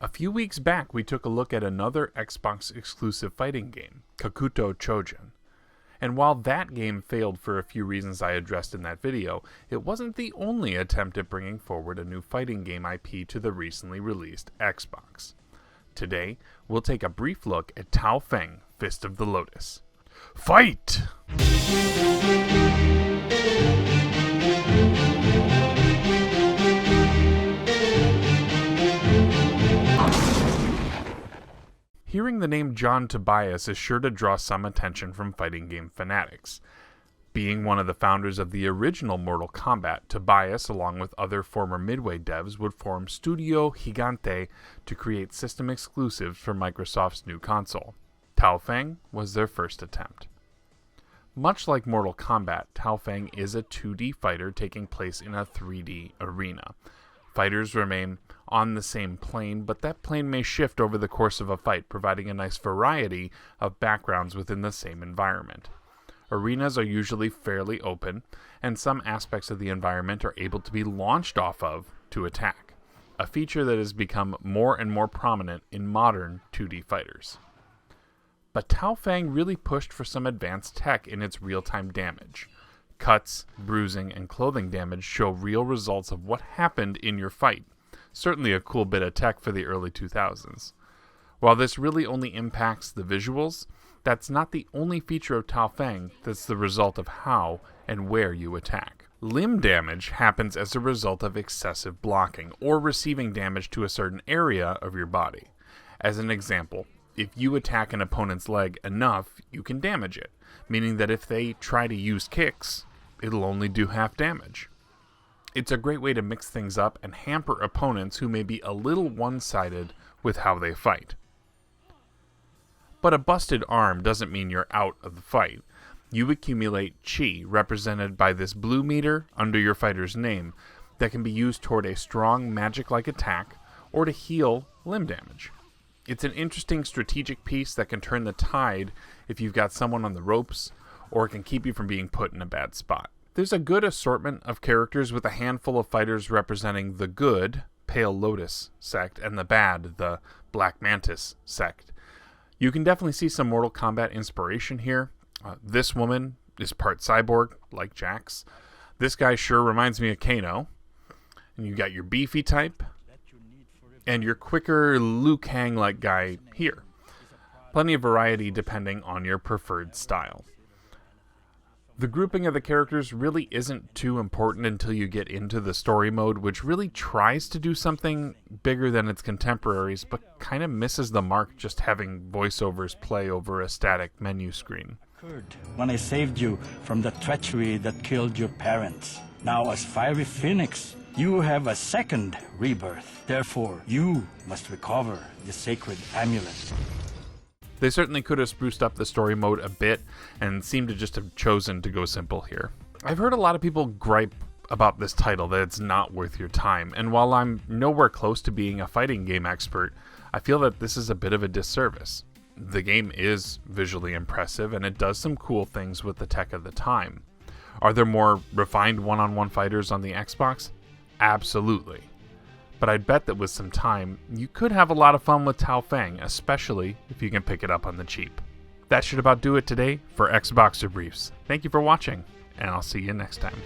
A few weeks back, we took a look at another Xbox exclusive fighting game, Kakuto Chojin. And while that game failed for a few reasons I addressed in that video, it wasn't the only attempt at bringing forward a new fighting game IP to the recently released Xbox. Today, we'll take a brief look at Tao Feng, Fist of the Lotus. Fight! Hearing the name John Tobias is sure to draw some attention from fighting game fanatics. Being one of the founders of the original Mortal Kombat, Tobias, along with other former Midway devs, would form Studio Gigante to create system exclusives for Microsoft's new console. Tao Feng was their first attempt. Much like Mortal Kombat, Tao Feng is a 2D fighter taking place in a 3D arena. Fighters remain on the same plane, but that plane may shift over the course of a fight, providing a nice variety of backgrounds within the same environment. Arenas are usually fairly open, and some aspects of the environment are able to be launched off of to attack, a feature that has become more and more prominent in modern 2D fighters. But Tao Feng really pushed for some advanced tech in its real-time damage. Cuts, bruising, and clothing damage show real results of what happened in your fight. Certainly a cool bit of tech for the early 2000s. While this really only impacts the visuals, that's not the only feature of Tao Feng that's the result of how and where you attack. Limb damage happens as a result of excessive blocking, or receiving damage to a certain area of your body. As an example, if you attack an opponent's leg enough, you can damage it, meaning that if they try to use kicks, it'll only do half damage. It's a great way to mix things up and hamper opponents who may be a little one-sided with how they fight. But a busted arm doesn't mean you're out of the fight. You accumulate chi, represented by this blue meter under your fighter's name, that can be used toward a strong magic-like attack or to heal limb damage. It's an interesting strategic piece that can turn the tide if you've got someone on the ropes, or it can keep you from being put in a bad spot. There's a good assortment of characters with a handful of fighters representing the good, Pale Lotus sect, and the bad, the Black Mantis sect. You can definitely see some Mortal Kombat inspiration here. This woman is part cyborg, like Jax. This guy sure reminds me of Kano. And you got your beefy type, and your quicker Liu Kang-like guy here. Plenty of variety depending on your preferred style. The grouping of the characters really isn't too important until you get into the story mode, which really tries to do something bigger than its contemporaries, but kind of misses the mark just having voiceovers play over a static menu screen. When I saved you from the treachery that killed your parents. Now as Fiery Phoenix, you have a second rebirth. Therefore, you must recover the sacred amulet. They certainly could have spruced up the story mode a bit and seem to just have chosen to go simple here. I've heard a lot of people gripe about this title, that it's not worth your time, and while I'm nowhere close to being a fighting game expert, I feel that this is a bit of a disservice. The game is visually impressive, and it does some cool things with the tech of the time. Are there more refined one-on-one fighters on the Xbox? Absolutely. But I'd bet that with some time, you could have a lot of fun with Tao Feng, especially if you can pick it up on the cheap. That should about do it today for XboxerBriefs. Thank you for watching, and I'll see you next time.